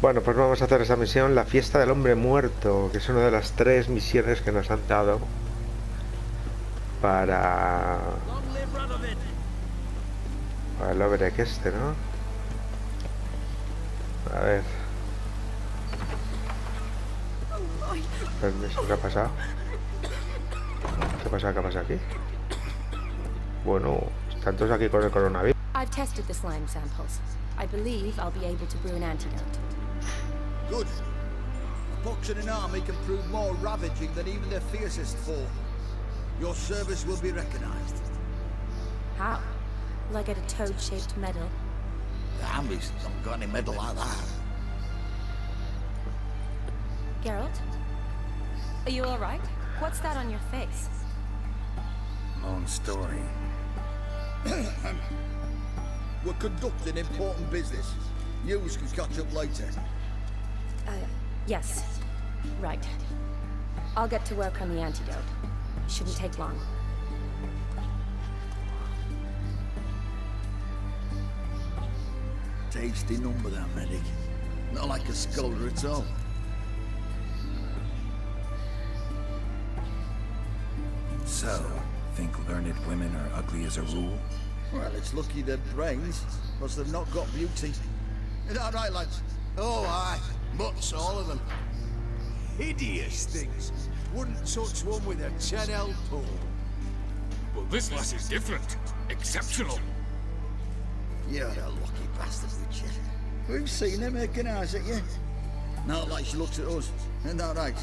Bueno, pues vamos a hacer esa misión, la fiesta del hombre muerto, que es una de las 3 misiones que nos han dado para el overec este, ¿no? A ver. Permiso, ¿qué ha pasado? ¿Qué pasa? ¿Qué pasa aquí? Bueno, están todos aquí con el coronavirus. I've tested the slime samples. I believe I'll be able to brew an antidote. Good. A pox in an army can prove more ravaging than even their fiercest foe. Your service will be recognized. How? Will I get a toad-shaped medal? The army's not got any medal like that. Geralt? Are you alright? What's that on your face? Long story. We're conducting important business. News can catch up later. Yes. Right. I'll get to work on the antidote. Shouldn't take long. Tasty number, that medic. Not like a scholar at all. So, think learned women are ugly as a rule? Well, it's lucky they're brains, because they've not got beauty. Is that right, lads? Oh, aye. Mutts, all of them. Hideous things. Wouldn't touch one with a 10L pull. Well, this lass is different. Exceptional. You're a lucky bastard, Richard. We've seen her making eyes at you. Not like she looks at us. Isn't that right?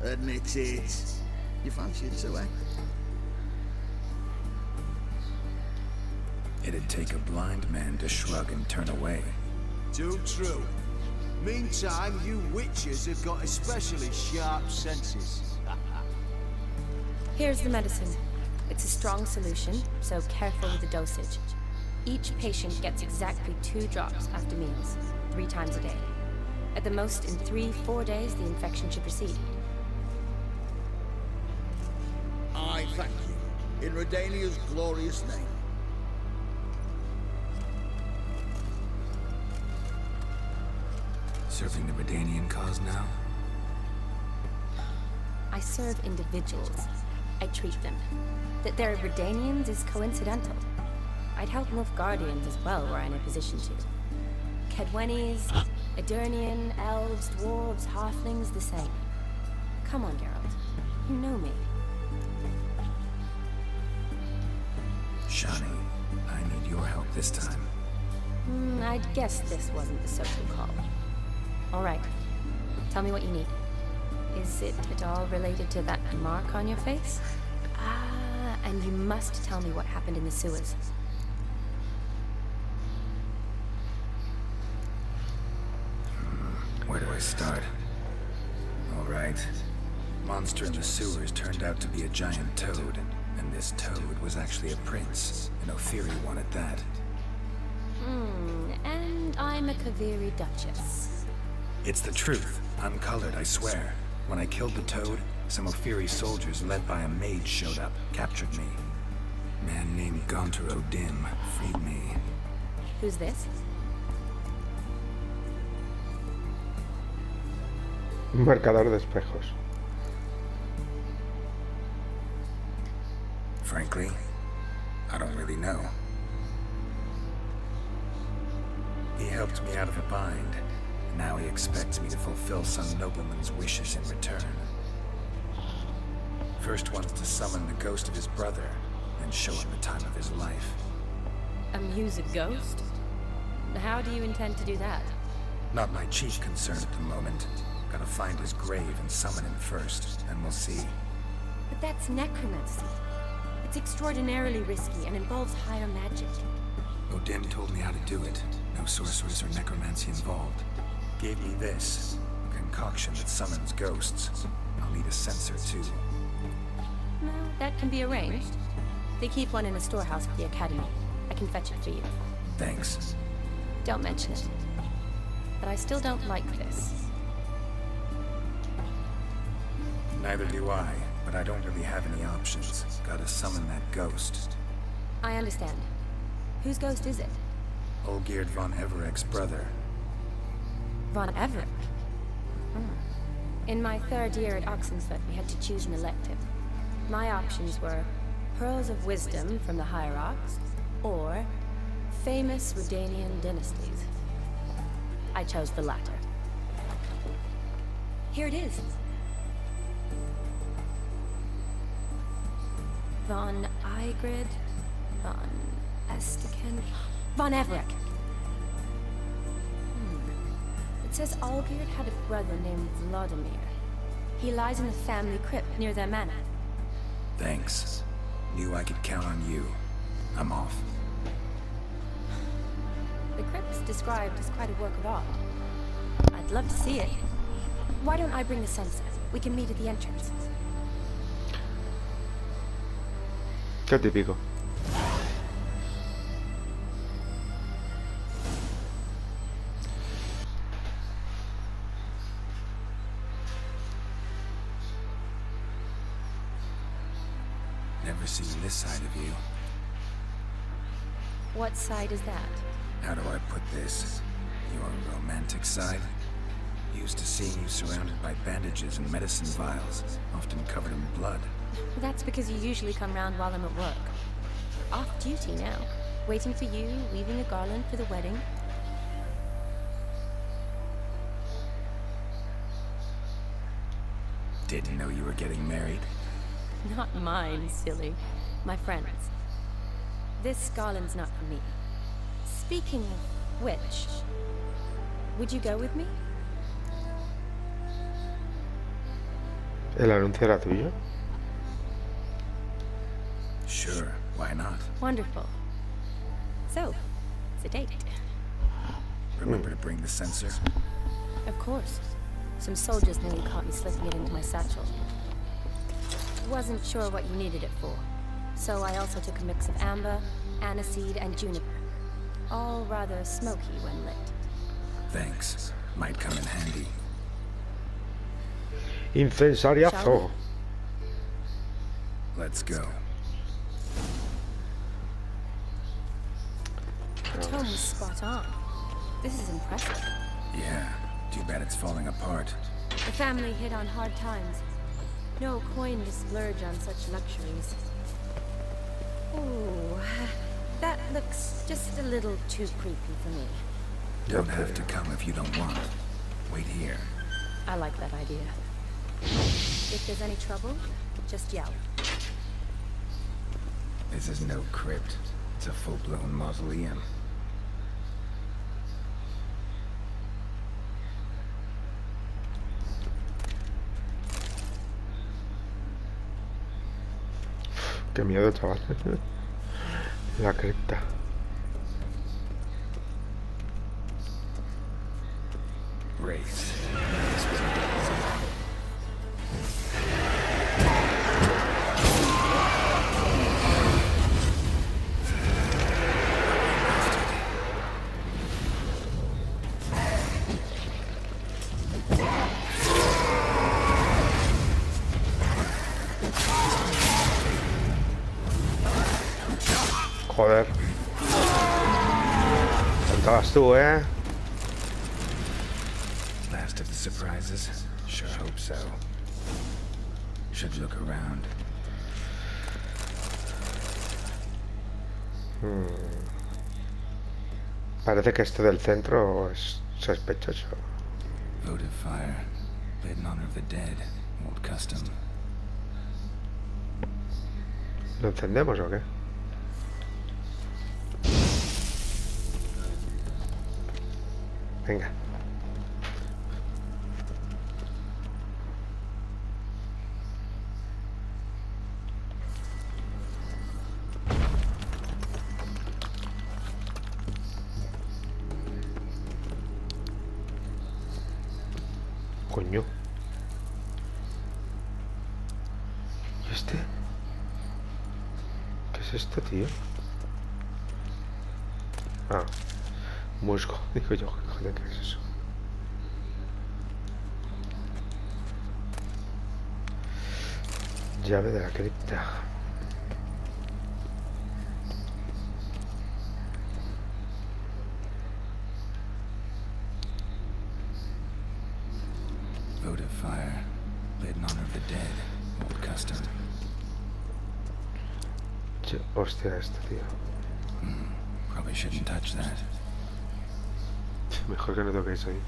Admit it. You fancy it too, eh? It'd take a blind man to shrug and turn away. Too true. Meantime, you witches have got especially sharp senses. Here's the medicine. It's a strong solution, so careful with the dosage. Each patient gets exactly 2 drops after meals, 3 times a day. At the most, in 3-4 days, the infection should recede. I thank you. In Redania's glorious name. Serving the Redanian cause now? I serve individuals. I treat them. That they're Redanians is coincidental. I'd help Nilfgaardians as well were I in a position to. Kedwenis, Edirnian, elves, dwarves, halflings, the same. Come on, Geralt. You know me. Shani, I need your help this time. I'd guess this wasn't the social call. All right. Tell me what you need. Is it at all related to that mark on your face? Ah, and you must tell me what happened in the sewers. Where do I start? All right. Monster in the sewers turned out to be a giant toad, and this toad was actually a prince, and Ophiri wanted that. And I'm a Kaviri Duchess. It's the truth. Uncolored, I swear. When I killed the toad, some Ophiri soldiers led by a mage showed up, captured me. Man named Gaunter O'Dim freed me. Who's this? Un marcador de espejos. Frankly, I don't really know. He helped me out of a bind. Now he expects me to fulfill some nobleman's wishes in return. First wants to summon the ghost of his brother, and show him the time of his life. Amuse a ghost? How do you intend to do that? Not my chief concern at the moment. Gotta find his grave and summon him first, and we'll see. But that's necromancy. It's extraordinarily risky and involves higher magic. O'Dim told me how to do it. No sorcerers or necromancy involved. Gave me this, a concoction that summons ghosts. I'll need a censer too. No, that can be arranged. They keep one in a storehouse at the academy. I can fetch it for you. Thanks. Don't mention it. But I still don't like this. Neither do I, but I don't really have any options. Gotta summon that ghost. I understand. Whose ghost is it? Olgierd von Everek's brother. Von Everett. In my third year at Oxenford, we had to choose an elective. My options were Pearls of Wisdom from the Hierarchs, or famous Redanian dynasties. I chose the latter. Here it is. Von Igrid, Von Estiken, Von Everett. It says Olgierd had a brother named Vladimir. He lies in the family crypt near their manor. Thanks. Knew I could count on you. I'm off. The crypt's described as quite a work of art. I'd love to see it. Why don't I bring the censer? We can meet at the entrance. Qué típico. Never seen this side of you. What side is that? How do I put this? Your romantic side? Used to seeing you surrounded by bandages and medicine vials, often covered in blood. That's because you usually come round while I'm at work. Off duty now. Waiting for you, weaving a garland for the wedding. Didn't know you were getting married. Not mine, silly. My friends. This garland's not for me. Speaking of which, would you go with me? ¿El anuncio era tuyo? Sure, why not? Wonderful. So, it's a date. Remember to bring the censer? Of course. Some soldiers nearly caught me slipping it into my satchel. Wasn't sure what you needed it for. So I also took a mix of amber, aniseed, and juniper. All rather smoky when lit. Thanks. Might come in handy. Incensariazo. Let's go. The tome was spot on. This is impressive. Yeah, too bad it's falling apart. The family hit on hard times. No coin to splurge on such luxuries. Ooh, that looks just a little too creepy for me. Don't have to come if you don't want. Wait here. I like that idea. If there's any trouble, just yell. This is no crypt. It's a full-blown mausoleum. Qué miedo, chaval. La cripta. Race. Joder. Contabas tú, ¿eh? Last of the surprises? Sure hope so. Should look around. Parece que este del centro es sospechoso. Votive fire. Lit in honor of the dead. Old custom. ¿Lo encendemos o qué? Venga. Coño. ¿Y este? ¿Qué es esto, tío? Ah, musgo. Digo yo, joder, ¿qué es eso? Llave de la cripta. votive fire, lit in honor of the dead, old custom. Hostia, esto, tío. Probably shouldn't touch that. Mejor que no toque eso, ¿eh?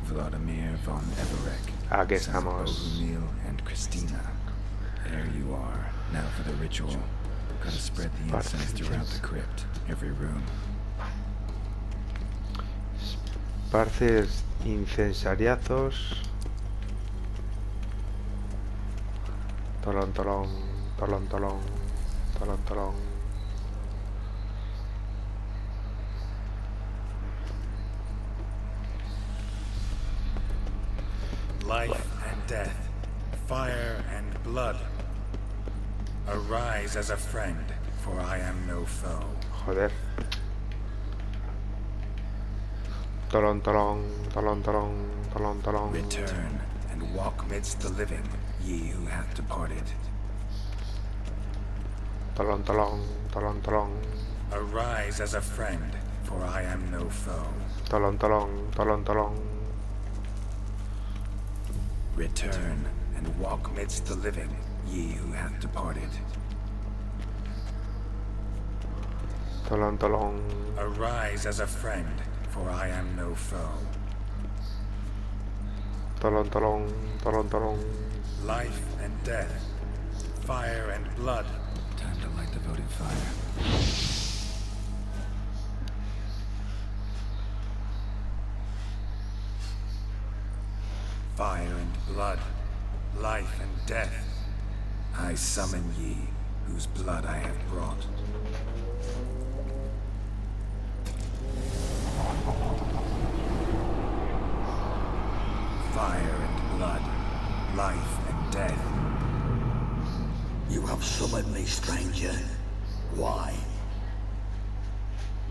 Vladimir von Everek. Aquí son of estamos. Bohumil and Christina. There you are. Now for the ritual. Gotta spread the incense throughout the crypt, every room. Parces incensariazos. Tolón, tolón, tolón, tolón, tolón, tolón. Life and death, fire and blood. Arise as a friend, for I am no foe. Joder. Tolón, tolón, tolón, tolón, tolón, tolón. Return and walk midst the living, ye who hath departed. Tolón, tolón, tolón, tolón. Arise as a friend, for I am no foe. Tolón, tolón, tolón, tolón. Return and walk midst the living, ye who hath departed. Tolón, tolón. Arise as a friend, for I am no foe. Tolón, tolón, tolón, tolón. Life and death, fire and blood. Time to light the votive fire. Fire and blood, life and death. I summon ye, whose blood I have brought. Fire and blood, life and death. You have summoned me, stranger. Why?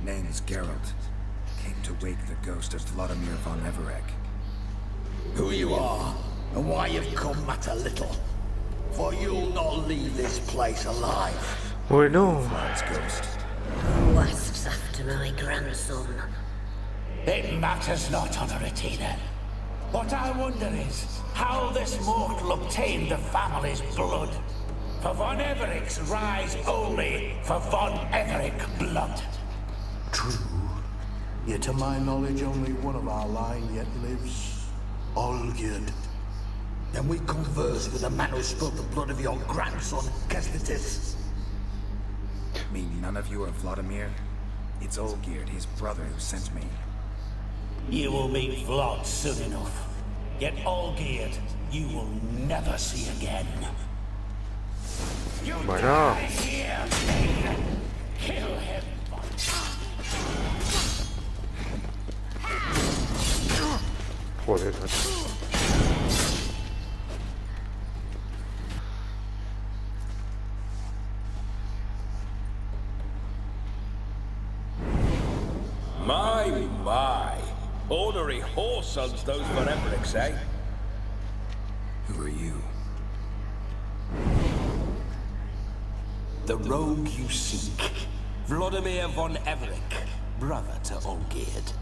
Name's Geralt. Came to wake the ghost of Vladimir von Everek. Who you are, and why you've come matter little. For you'll not leave this place alive. Bueno. Vlad's ghost. Wasps after my grandson. It matters not, Honoratina. What I wonder is how this mortal obtained the family's blood. For von Everek's rise only for von Everek blood. True. Yet to my knowledge, only one of our line yet lives. Olgierd. Then we converse with the man who spilled the blood of your grandson, Kestitis. Mean none of you are Vladimir? It's Olgierd, his brother, who sent me. You will meet Vlad soon enough. Yet Olgierd, you will never see again. You Bueno. die here, Cain. Kill him. Joder, macho. My. Ornery whoresons those von Evereks, eh? Who are you? The rogue you seek. Vladimir von Everek, brother to Olgierd.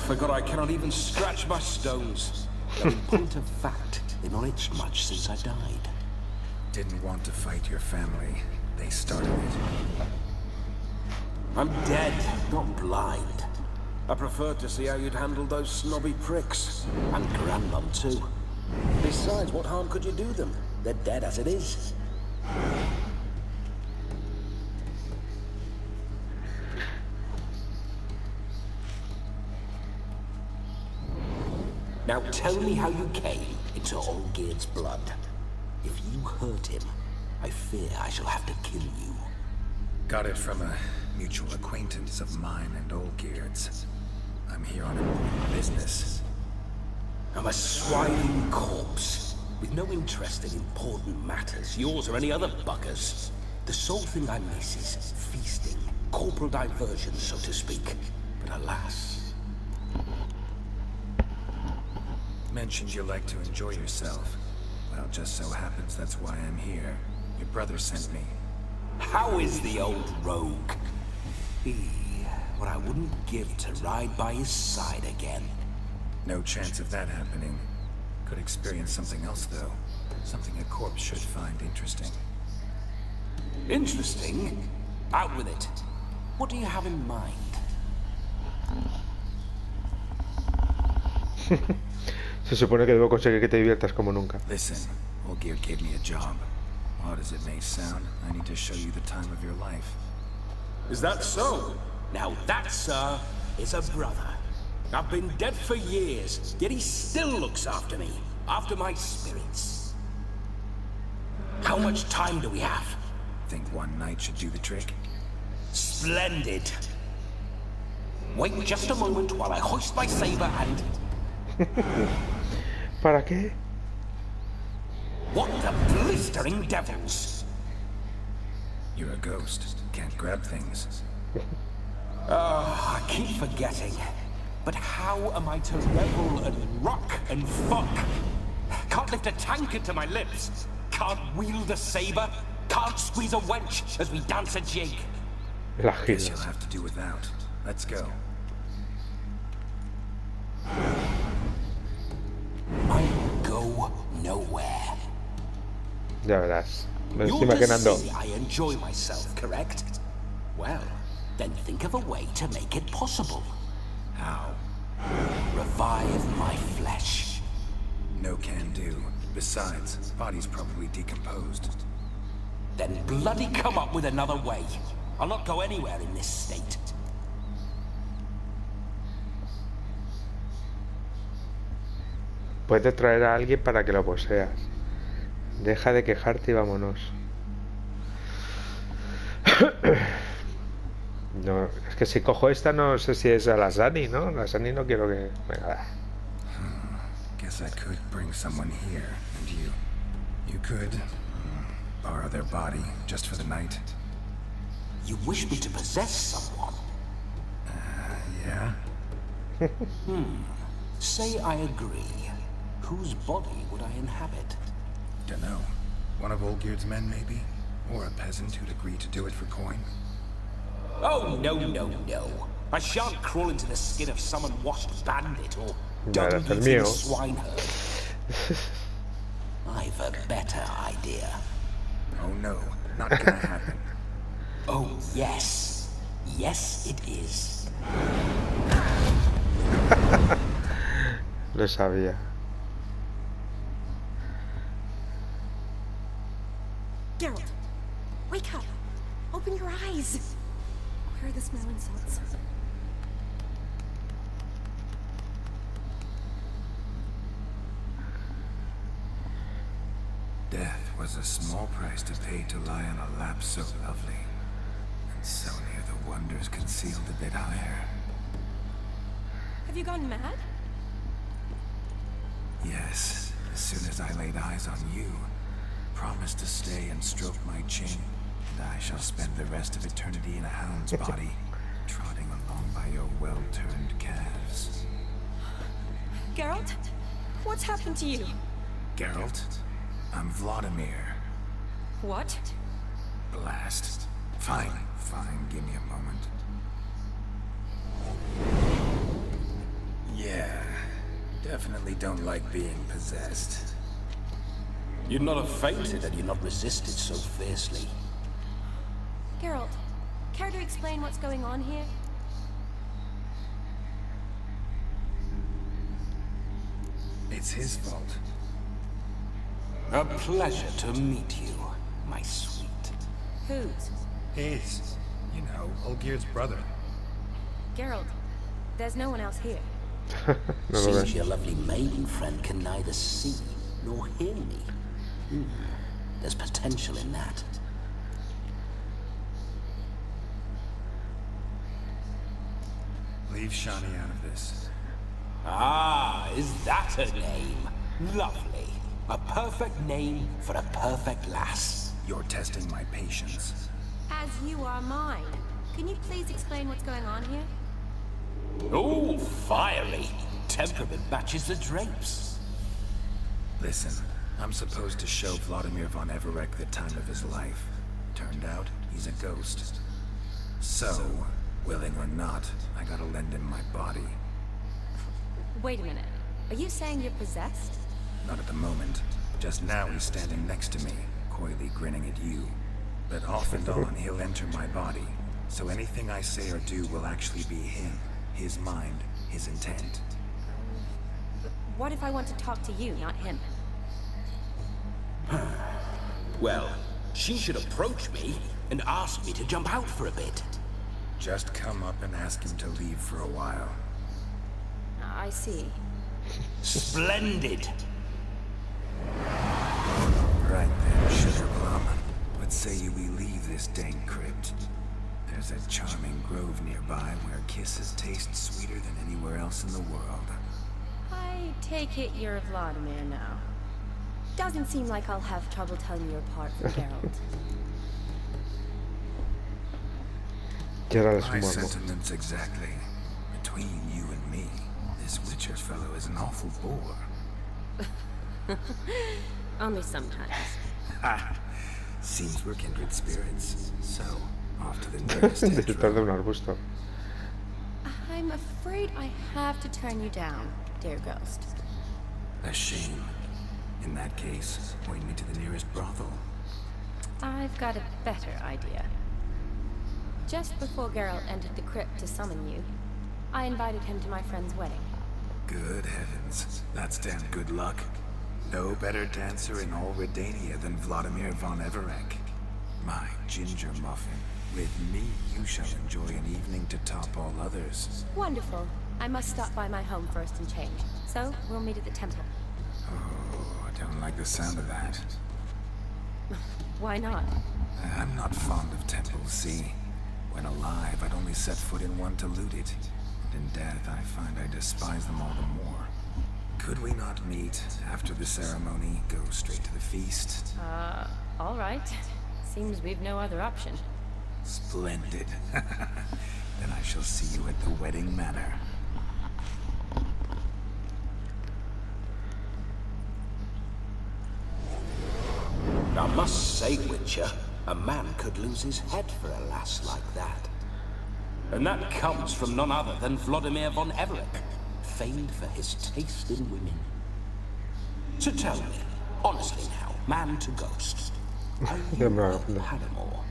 Forgot I cannot even scratch my stones. Though in point of fact, they've not itched much since I died. Didn't want to fight your family. They started it. I'm dead, not blind. I preferred to see how you'd handle those snobby pricks. And Grandmum too. Besides, what harm could you do them? They're dead as it is. Now tell me how you came into Olgierd's blood. If you hurt him, I fear I shall have to kill you. Got it from a mutual acquaintance of mine and Olgierd's. I'm here on important business. I'm a swiving corpse, with no interest in important matters, yours or any other buggers. The sole thing I miss is feasting, corporal diversion, so to speak. But alas... Mentioned you like to enjoy yourself. Well, just so happens that's why I'm here. Your brother sent me. How is the old rogue? He what I wouldn't give to ride by his side again. No chance of that happening. Could experience something else, though. Something a corpse should find interesting. Interesting? Out with it. What do you have in mind? Se supone que debo conseguir que te diviertas como nunca. Listen, Olgierd gave me a job. Odd as it may sound, I need to show you the time of your life. Is that so? Now that, sir, is a brother. I've been dead for years, yet he still looks after me, after my spirits. How much time do we have? Think one night should do the trick? Splendid. Wait just a moment while I hoist my saber and... ¿Para qué? What the blistering devils? You're a ghost. Can't grab things. I keep forgetting. But how am I to revel and rock and fuck? Can't lift a tank into my lips. Can't wield a saber. Can't squeeze a wench as we dance a jig. Guess you'll have to do without. Let's go. I go nowhere. Ya verás. Me estoy imaginando. I enjoy myself, correct? Well, then think of a way to make it possible. How? Revive my flesh. No can do. Besides, body's probably decomposed. Then bloody come up with another way. I'll not go anywhere in this state. Puedes traer a alguien para que lo poseas. Deja de quejarte y vámonos. No, es que si cojo esta no sé si es a la Sani, ¿no? La Sani no quiero que... Venga, Guess I could bring someone here, and you could borrow their body just for the night. You wish me to possess someone? Yeah? Say I agree. Whose body would I inhabit? Dunno. One of Olgierd's men, maybe? Or a peasant who'd agree to do it for coin? Oh, no, no, no. I shan't crawl into the skin of some unwashed bandit or dung-eating swineherd. I've a better idea. Oh no, not gonna happen. Oh, yes. Yes, it is. Lo sabía. Geralt, wake up. Open your eyes. Where are the smelling salts? Death was a small price to pay to lie on a lap so lovely, and so near the wonders concealed a bit higher. Have you gone mad? Yes, as soon as I laid eyes on you, promised to stay and stroke my chin, and I shall spend the rest of eternity in a hound's body, trotting along by your well-turned calves. Geralt? What's happened to you? Geralt? I'm Vladimir. What? Blast. Fine, give me a moment. Yeah, definitely don't like being possessed. You'd not have fainted had you not resisted so fiercely. Geralt, care to explain what's going on here? It's his fault. A pleasure to meet you, my sweet. Whose? His. You know, Olgierd's brother. Geralt, there's no one else here. Seems your lovely maiden friend can neither see nor hear me. There's potential in that. Leave Shani out of this. Ah, is that a name? Lovely. A perfect name for a perfect lass. You're testing my patience. As you are mine. Can you please explain what's going on here? Oh, fiery. Temperament matches the drapes. Listen, I'm supposed to show Vladimir von Everec the time of his life. Turned out, he's a ghost. So, Willing or not, I gotta lend him my body. Wait a minute. Are you saying you're possessed? Not at the moment. Just now he's standing next to me, coyly grinning at you. But off and on he'll enter my body, so anything I say or do will actually be him, his mind, his intent. What if I want to talk to you, not him? Well, she should approach me and ask me to jump out for a bit. Just come up and ask him to leave for a while. I see. Splendid! Right then, sugar plum. What say you we leave this dank crypt? There's a charming grove nearby where kisses taste sweeter than anywhere else in the world. I take it you're Vladimir now. Doesn't seem like I'll have trouble telling you apart from Geralt. Geralt es My un morbo. sentiments exactly. Between you and me, this Witcher fellow is an awful bore. Only sometimes. Ha! Seems we're kindred spirits. So, off to the nearest hedgerow. Disfrutar de un arbusto. I'm afraid I have to turn you down, dear ghost. A shame. In that case, point me to the nearest brothel. I've got a better idea. Just before Geralt entered the crypt to summon you, I invited him to my friend's wedding. Good heavens. That's damn good luck. No better dancer in all Redania than Vladimir von Everec. My ginger muffin. With me, you shall enjoy an evening to top all others. Wonderful. I must stop by my home first and change. So, we'll meet at the temple. Oh, I don't like the sound of that. Why not? I'm not fond of temples, see? When alive, I'd only set foot in one to loot it. And in death, I find I despise them all the more. Could we not meet after the ceremony, go straight to the feast? All right. Seems we've no other option. Splendid. Then I shall see you at the wedding manor. I must say, Witcher, a man could lose his head for a lass like that. And that comes from none other than Vladimir von Everec, famed for his taste in women. So tell me, honestly now, man to ghost, are you a paramour?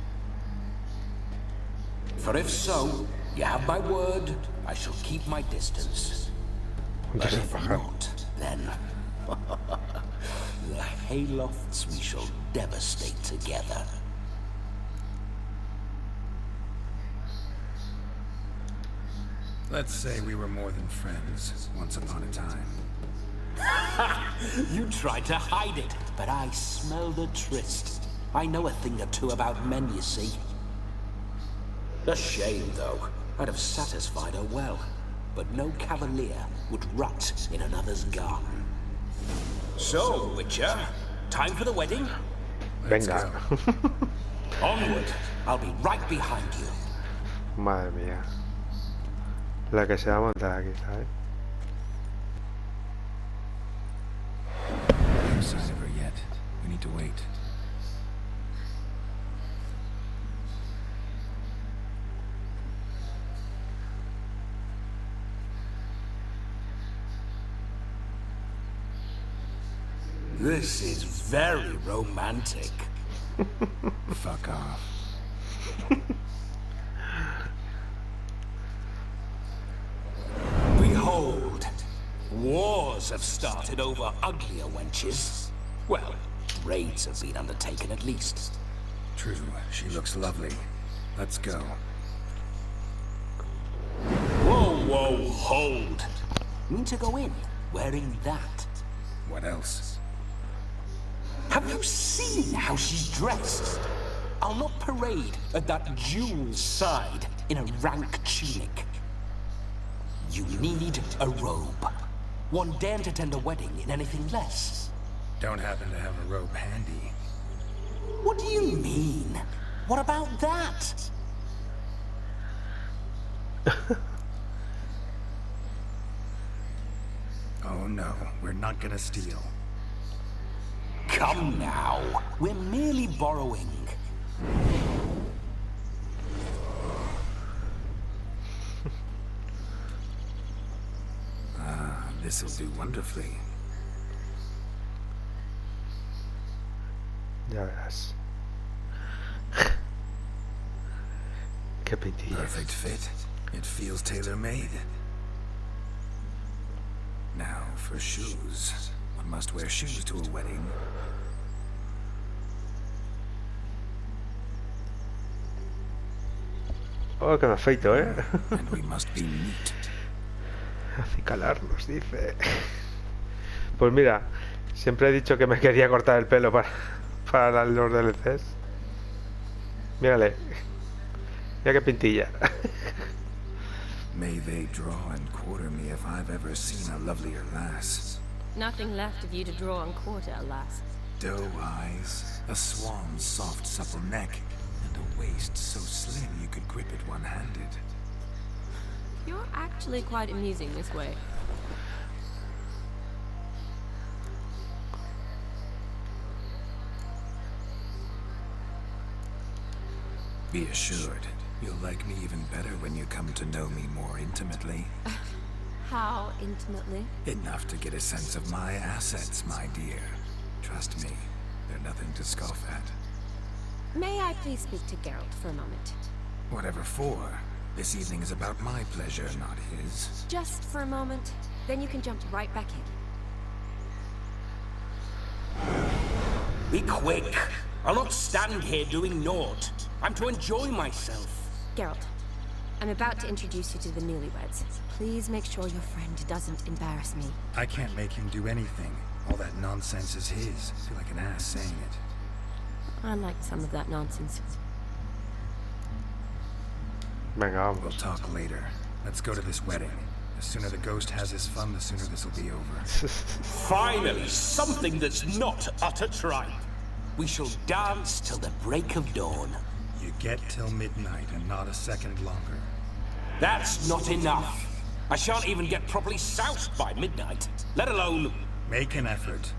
For if so, you have my word, I shall keep my distance. But if not, then the haylofts we shall devastate together. Let's say we were more than friends, once upon a time. You tried to hide it, but I smelled a tryst. I know a thing or two about men, you see. A shame, though. I'd have satisfied her well, but no cavalier would rot in another's garden. So, Witcher, time for the wedding? Venga. Onward. I'll be right behind you. Madre mía. La que se va a montar aquí, ¿sabes? No sign of her yet. We need to wait. This is very romantic. Fuck off. Behold, wars have started over uglier wenches. Well, raids have been undertaken at least. True, she looks lovely. Let's go. Whoa, whoa, hold. Need to go in wearing that. What else? Have you seen how she's dressed? I'll not parade at that jewel's side in a rank tunic. You need a robe. One daren't attend a wedding in anything less. Don't happen to have a robe handy. What do you mean? What about that? Oh no, we're not gonna steal. Come now, we're merely borrowing. This'll do wonderfully. Ya verás. Qué pintilla. Perfect fit. It feels tailor-made. Now for shoes. One must wear shoes to a wedding. Oh, que me afeito, ¿eh? And we must be neat. Acicalarnos, dice. Pues mira, siempre he dicho que me quería cortar el pelo para los DLCs. Mírale. Mira qué pintilla. May they draw and quarter me if I've ever seen a lovelier lass. Nothing left of you to draw and quarter, alas. Doe eyes, a swan's soft supple neck, and a waist so slim you could grip it one-handed. You're actually quite amusing this way. Be assured, you'll like me even better when you come to know me more intimately. How intimately? Enough to get a sense of my assets, my dear. Trust me, they're nothing to scoff at. May I please speak to Geralt for a moment? Whatever for. This evening is about my pleasure, not his. Just for a moment, then you can jump right back in. Be quick. I'll not stand here doing naught. I'm to enjoy myself. Geralt, I'm about to introduce you to the newlyweds. Please make sure your friend doesn't embarrass me. I can't make him do anything. All that nonsense is his. I feel like an ass saying it. I like some of that nonsense. Venga, We'll vamos. talk later. Let's go to this wedding. The sooner the ghost has his fun, the sooner this will be over. Finally, something that's not utter tripe. We shall dance till the break of dawn. You get till midnight and not a second longer. That's not enough. I shan't even get properly soused by midnight, let alone... Make an effort.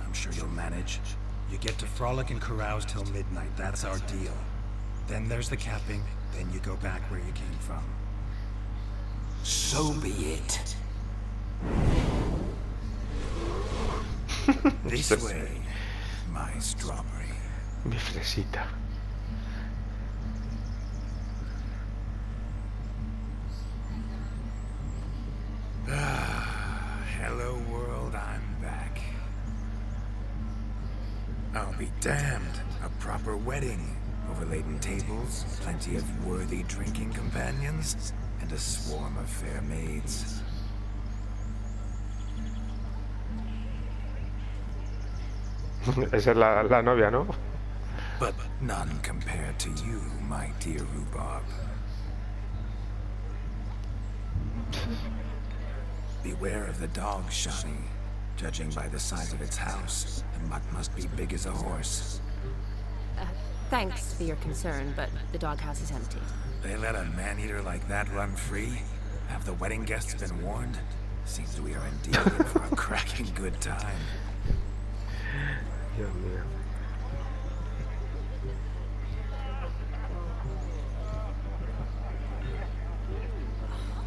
I'm sure you'll manage. You get to frolic and carouse till midnight. That's our deal. Then there's the capping. Then you go back where you came from. So be it. This way, my strawberry. Mi fresita. Hello world, I'm back. I'll be damned. A proper wedding. Overladen tables, plenty of worthy drinking companions, and a swarm of fair maids. Esa es la novia, ¿no? But none compared to you, my dear rhubarb. Beware of the dog, Shani. Judging by the size of its house, the mutt must be big as a horse. Thanks for your concern, but the doghouse is empty. They let a man-eater like that run free? Have the wedding guests been warned? Seems we are indeed in for a cracking good time. Dios mío.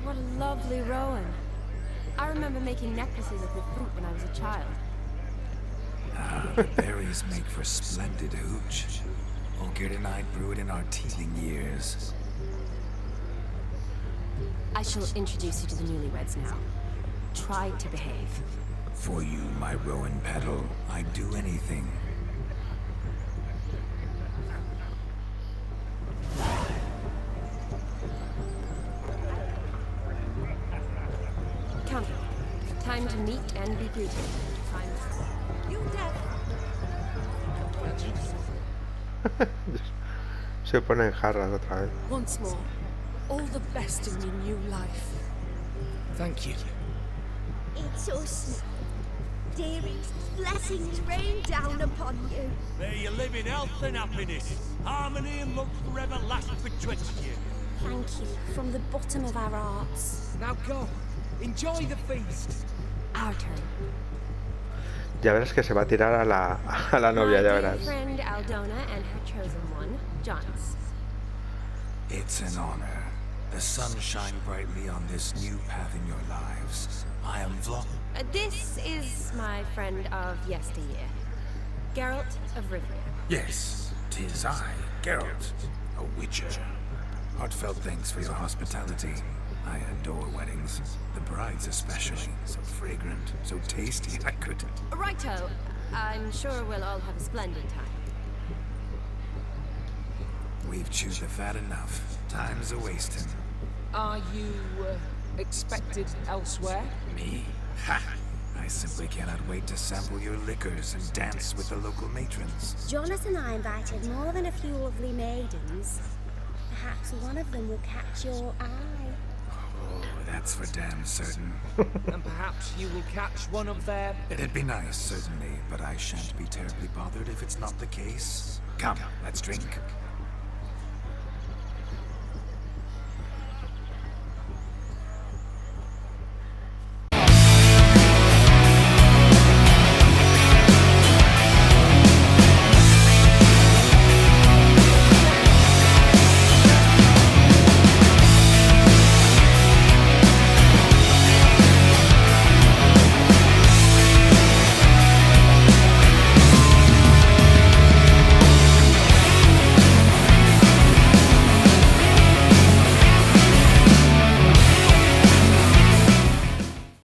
What a lovely rowan. I remember making necklaces of the fruit when I was a child. Ah, the berries make for splendid hooch. Olgerd and I brew it in our teething years. I shall introduce you to the newlyweds now. Try to behave. For you, my rowan petal, I'd do anything. Come. Time to meet and be greeted. You deaf. Se pone en jarras otra vez. Once more, all the best in your new life. Thank you. It's us. Dearest, blessings rain down upon you. May you live in health and happiness. Harmony and love forever last betwixt you. Thank you from the bottom of our hearts. Now go. Enjoy the feast. Our turn. Ya verás que se va a tirar a la novia, ya My dear verás. friend Aldona and her chosen one, Jonas. It's an honor. The sun shine brightly on this new path in your lives. I am Vlog. This is my friend of yesteryear, Geralt of Rivia. Yes, 'tis I, Geralt, a witcher. Heartfelt thanks for your hospitality. I adore weddings. The brides especially. So fragrant, so tasty, I could... Righto. I'm sure we'll all have a splendid time. We've chewed the fat enough. Time's a-wasting. Are you, expected elsewhere? Me? Ha! I simply cannot wait to sample your liquors and dance with the local matrons. Jonas and I invited more than a few lovely maidens. Perhaps one of them will catch your eye. Oh, that's for damn certain. And perhaps you will catch one of their... It'd be nice, certainly, but I shan't be terribly bothered if it's not the case. Come, let's drink.